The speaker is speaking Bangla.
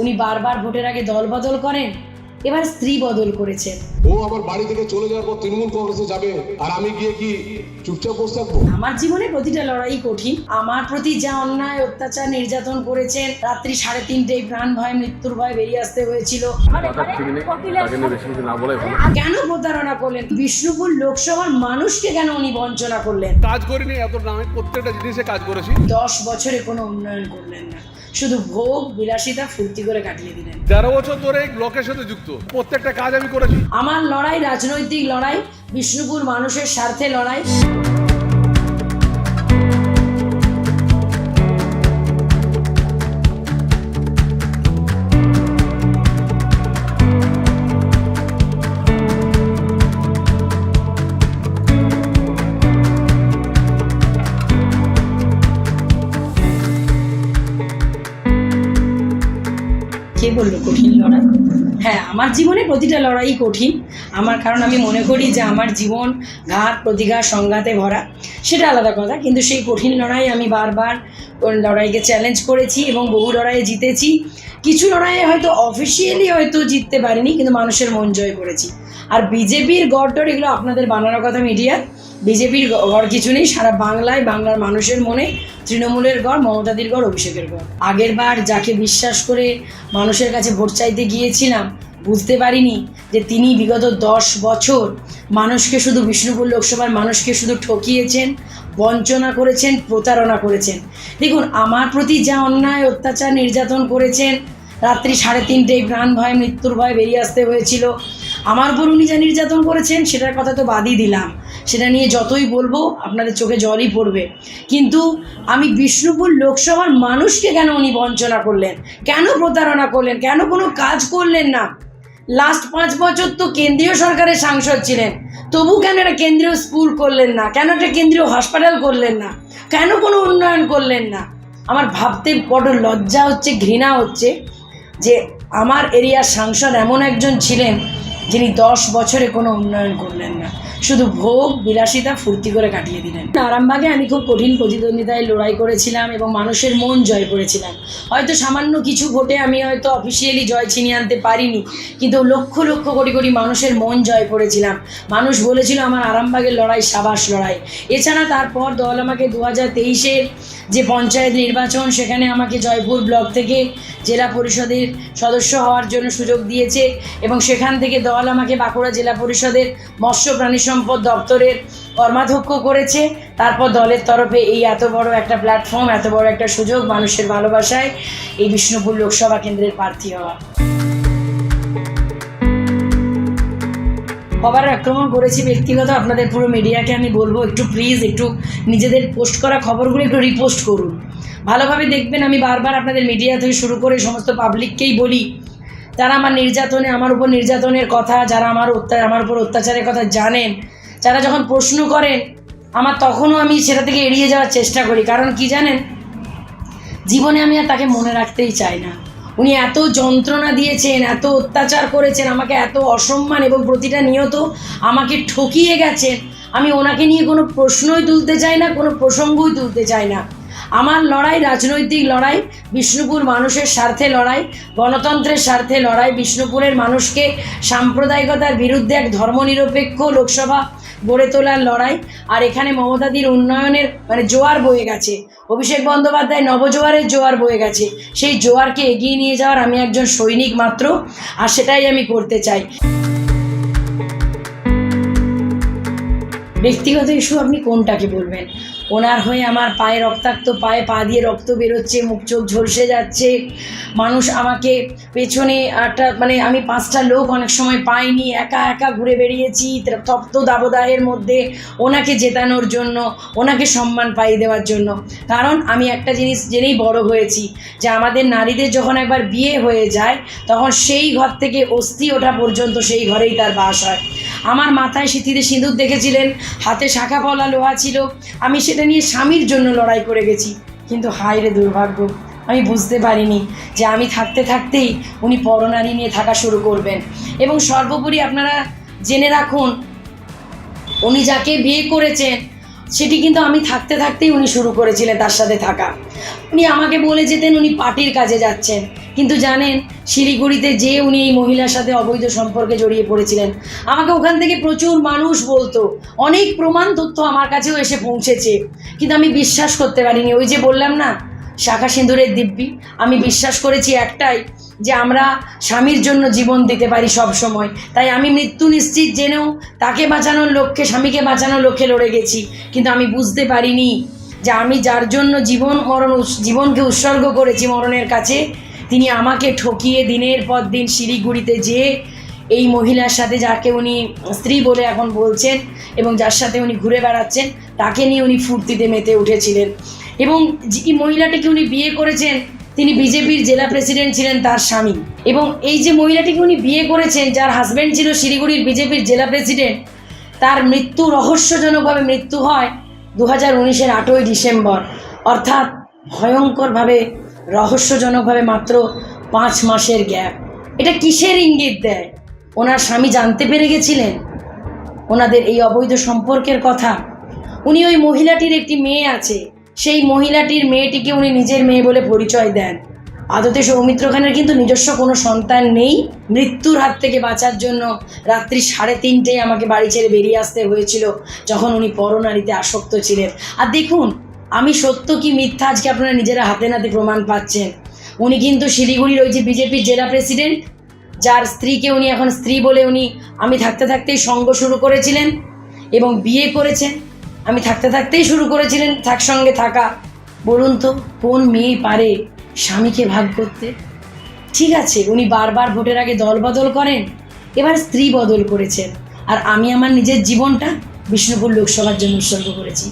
উনি বারবার ভোটের আগে দল বদল করেন, এবার স্ত্রী বদল করেছেন। ও আমার বাড়ি থেকে চলে যাওয়ার পর তৃণমূল কংগ্রেসে যাবে আর আমি গিয়ে কি চুপচাপ বসে থাকবো? আমার জীবনে প্রতিটা লড়াই কঠিন। আমার প্রতি যা অন্যায় অত্যাচার নির্যাতন করেছেন, রাত্রি 3:30 প্রাণ ভয় মৃত্যুর ভয় বেরিয়ে আসতে হয়েছিল। কেন প্রতারণা করলেন? বিষ্ণুপুর লোকসভার মানুষকে কেন উনি বঞ্চনা করলেন? কাজ করিনি এত না, আমি প্রত্যেকটা জিনিসে কাজ করেছি। 10 বছরে কোনো উন্নয়ন করলেন না, শুধু ভোগ বিলাসিতা ফুর্তি করে কাটিয়ে দিলেন। 13 বছর ধরে এই ব্লকের সাথে যুক্ত, প্রত্যেকটা কাজ আমি করেছি। আমার লড়াই রাজনৈতিক লড়াই, বিষ্ণুপুর মানুষের স্বার্থে লড়াই। কে বললো কঠিন লড়াই? হ্যাঁ, আমার জীবনে প্রতিটা লড়াই কঠিন। কারণ আমি মনে করি যে আমার জীবন ঘাত প্রতিঘাত সংঘাতে ভরা, সেটা আলাদা কথা। কিন্তু সেই কঠিন লড়াই আমি বারবার লড়াইকে চ্যালেঞ্জ করেছি এবং বহু লড়াইয়ে জিতেছি। কিছু লড়াইয়ে হয়তো অফিসিয়ালি হয়তো জিততে পারিনি, কিন্তু মানুষের মন জয় করেছি। আর বিজেপির গড়টর এগুলো আপনাদের বানানো কথা মিডিয়া। বিজেপির গড় কিছু নেই, সারা বাংলায় বাংলার মানুষের মনে তৃণমূলের গড়, মমতাদির গড়, অভিষেকের গড়। আগের বার যাকে বিশ্বাস করে মানুষের কাছে ভোট চাইতে গিয়েছিলাম, বুঝতে পারিনি যে তিনি বিগত 10 বছর মানুষকে, শুধু বিষ্ণুপুর লোকসভার মানুষকে শুধু ঠকিয়েছেন, বঞ্চনা করেছেন, প্রতারণা করেছেন। দেখুন, আমার প্রতি যা অন্যায় অত্যাচার নির্যাতন করেছেন, রাত্রি 3:30 প্রাণ ভয় মৃত্যুর ভয় বেরিয়ে আসতে হয়েছিল। আমার উপর উনি যা নির্যাতন করেছেন সেটার কথা তো বাদই দিলাম, সেটা নিয়ে যতই বলবো আপনাদের চোখে জলই পড়বে। কিন্তু আমি বিষ্ণুপুর লোকসভার মানুষকে কেন উনি বঞ্চনা করলেন, কেন প্রতারণা করলেন, কেন কোনো কাজ করলেন না? লাস্ট 5 বছর তো কেন্দ্রীয় সরকারের সাংসদ ছিলেন, তবু কেন একটা কেন্দ্রীয় স্কুল করলেন না, কেন একটা কেন্দ্রীয় হাসপাতাল করলেন না, কেন কোনো উন্নয়ন করলেন না? আমার ভাবতে বড় লজ্জা হচ্ছে, ঘৃণা হচ্ছে যে আমার এরিয়ার সাংসদ এমন একজন ছিলেন যিনি 10 বছরে কোনো উন্নয়ন করলেন না, শুধু ভোগ বিলাসিতা ফুর্তি করে কাটিয়ে দিলেন। আরামবাগে আমি খুব কঠিন প্রতিদ্বন্দ্বিতায় লড়াই করেছিলাম এবং মানুষের মন জয় করেছিলাম। হয়তো সামান্য কিছু ভোটে আমি হয়তো অফিসিয়ালি জয় ছিনিয়ে আনতে পারিনি, কিন্তু লক্ষ লক্ষ কোটি কোটি মানুষের মন জয় করেছিলাম। মানুষ বলেছিল আমার আরামবাগের লড়াই সাবাস লড়াই। এছাড়া তারপর দল আমাকে 2023-এর যে পঞ্চায়েত নির্বাচন, সেখানে আমাকে জয়পুর ব্লক থেকে জেলা পরিষদের সদস্য হওয়ার জন্য সুযোগ দিয়েছে এবং সেখান থেকে দল আমাকে বাঁকুড়া জেলা পরিষদের মৎস্য প্রাণী সম্পদ দপ্তরের কর্মাধ্যক্ষ করেছে। তারপর দলের তরফে এই এত বড় একটা প্ল্যাটফর্ম, এত বড় একটা সুযোগ, মানুষের ভালোবাসায় এই বিষ্ণুপুর লোকসভা কেন্দ্রের প্রার্থী হওয়া। কবার আক্রমণ করেছি ব্যক্তিগত, আপনাদের পুরো মিডিয়াকে আমি বলবো একটু প্লিজ একটু নিজেদের পোস্ট করা খবরগুলো একটু রিপোস্ট করুন, ভালোভাবে দেখবেন। আমি বারবার আপনাদের মিডিয়া থেকে শুরু করে সমস্ত পাবলিককেই বলি, যারা আমার নির্যাতনে, আমার উপর নির্যাতনের কথা, যারা আমার উপর অত্যাচারের কথা জানেন, যারা যখন প্রশ্ন করেন তখনও আমি সেটা থেকে এড়িয়ে যাওয়ার চেষ্টা করি। কারণ কি জানেন, জীবনে আমি আর তাকে মনে রাখতেই চাই না। উনি এত যন্ত্রণা দিয়েছেন, এত অত্যাচার করেছেন, আমাকে এত অসম্মান এবং প্রতিটা নিয়ত আমাকে ঠকিয়ে গেছেন। আমি ওনাকে নিয়ে কোনো প্রশ্নই তুলতে চাই না, কোনো প্রসঙ্গই তুলতে চাই না। আমার লড়াই রাজনৈতিক লড়াই, বিষ্ণুপুর মানুষের স্বার্থে লড়াই, গণতন্ত্রের স্বার্থে লড়াই, বিষ্ণুপুরের মানুষকে সাম্প্রদায়িকতার বিরুদ্ধে এক ধর্মনিরপেক্ষ লোকসভা গড়ে তোলার লড়াই। আর এখানে মমতাদির উন্নয়নের জোয়ার বয়ে গেছে, অভিষেক বন্দ্যোপাধ্যায় নবজোয়ারের জোয়ার বয়ে গেছে। সেই জোয়ারকে এগিয়ে নিয়ে যাওয়ার আমি একজন সৈনিক মাত্র, আর সেটাই আমি করতে চাই। ব্যক্তিগত ইস্যু আপনি কোনটাকে বলবেন? ওনার হয়ে আমার পায়ে রক্তাক্ত, পা দিয়ে রক্ত বেরোচ্ছে, মুখ চোখ ঝলসে যাচ্ছে। মানুষ আমাকে পেছনে একটা আমি 5টা লোক অনেক সময় পাইনি, একা একা ঘুরে বেরিয়েছি তপ্ত দাবদাহের মধ্যে ওনাকে জেতানোর জন্য, ওনাকে সম্মান পাইয়ে দেওয়ার জন্য। কারণ আমি একটা জিনিস জেনেই বড় হয়েছি যে আমাদের নারীদের যখন একবার বিয়ে হয়ে যায়, তখন সেই ঘর থেকে অস্থি ওঠা পর্যন্ত সেই ঘরেই তার বাস হয়। আমার মাথায় সিঁথিতে সিঁদুর দেখেছিলেন, হাতে শাখা পলা লোহা ছিল, আমি সেটা নিয়ে স্বামীর জন্য লড়াই করে গেছি। কিন্তু হায় রে দুর্ভাগ্য, আমি বুঝতে পারিনি যে আমি থাকতে থাকতেই উনি পরনারী নিয়ে থাকা শুরু করবেন। এবং সর্বোপরি আপনারা জেনে রাখুন, উনি যাকে বিয়ে করেছেন সেটি কিন্তু আমি থাকতে থাকতেই উনি শুরু করেছিলেন তার সাথে থাকা। উনি আমাকে বলে যেতেন উনি পার্টির কাজে যাচ্ছেন, কিন্তু জানেন শিলিগুড়িতে যে উনি এই মহিলার সাথে অবৈধ সম্পর্কে জড়িয়ে পড়েছিলেন, আমাকে ওখান থেকে প্রচুর মানুষ বলতো, অনেক প্রমাণ তথ্য আমার কাছেও এসে পৌঁছেছে, কিন্তু আমি বিশ্বাস করতে পারিনি। ওই যে বললাম না, শাখা সিঁদুরের দিব্যি, আমি বিশ্বাস করেছি একটাই, যে আমরা স্বামীর জন্য জীবন দিতে পারি সব সময়। তাই আমি মৃত্যু নিশ্চিত জেনেও তাকে বাঁচানোর লক্ষ্যে, স্বামীকে বাঁচানোর লক্ষ্যে লড়ে গেছি। কিন্তু আমি বুঝতে পারিনি যে আমি যার জন্য জীবনকে উৎসর্গ করেছি মরণের কাছে, তিনি আমাকে ঠকিয়ে দিনের পর দিন শিলিগুড়িতে যেয়ে এই মহিলার সাথে, যাকে উনি স্ত্রী বলে এখন বলছেন এবং যার সাথে উনি ঘুরে বেড়াচ্ছেন, তাকে নিয়ে উনি ফুর্তিতে মেতে উঠেছিলেন। এবং যে মহিলাটিকে উনি বিয়ে করেছেন, তিনি বিজেপির জেলা প্রেসিডেন্ট ছিলেন, তার স্বামী। এবং এই যে মহিলাটিকে উনি বিয়ে করেছেন, যার হাজব্যান্ড ছিল শিলিগুড়ির বিজেপির জেলা প্রেসিডেন্ট, তার মৃত্যু রহস্যজনকভাবে মৃত্যু হয় 2019-এর 8ই ডিসেম্বর, অর্থাৎ ভয়ঙ্করভাবে রহস্যজনকভাবে মাত্র 5 মাসের গ্যাপ। এটা কিসের ইঙ্গিত দেয়? ওনার স্বামী জানতে পেরে গেছিলেন ওনাদের এই অবৈধ সম্পর্কের কথা। উনি ওই মহিলাটির একটি মেয়ে আছে, সেই মহিলাটির মেয়েটিকে উনি নিজের মেয়ে বলে পরিচয় দেন। আদতে সৌমিত্র খানের কিন্তু নিজস্ব কোনো সন্তান নেই। মৃত্যুর হাত থেকে বাঁচার জন্য রাত্রি 3:30টায় আমাকে বাড়ি ছেড়ে বেরিয়ে আসতে হয়েছিল, যখন উনি পরনারীতে আসক্ত ছিলেন। আর দেখুন, আমি সত্য কি মিথ্যা আজকে আপনারা নিজেরা হাতে নাতে প্রমাণ পাচ্ছেন। উনি কিন্তু শিলিগুড়ির ওই যে বিজেপির জেলা প্রেসিডেন্ট, যার স্ত্রীকে উনি এখন স্ত্রী বলে উনি আমি থাকতে থাকতেই সঙ্গ শুরু করেছিলেন এবং বিয়ে করেছেন। আমি থাকতে থাকতেই শুরু করেছিলেন সঙ্গে থাকা। বলুন তো, কোন মেয়ে পারে স্বামীকে ভাগ করতে? ঠিক আছে, উনি বারবার ভোটের আগে দল বদল করেন, এবার স্ত্রী বদল করেছেন, আর আমি আমার নিজের জীবনটা বিষ্ণুপুর লোকসভার জন্য উৎসর্গ করেছি।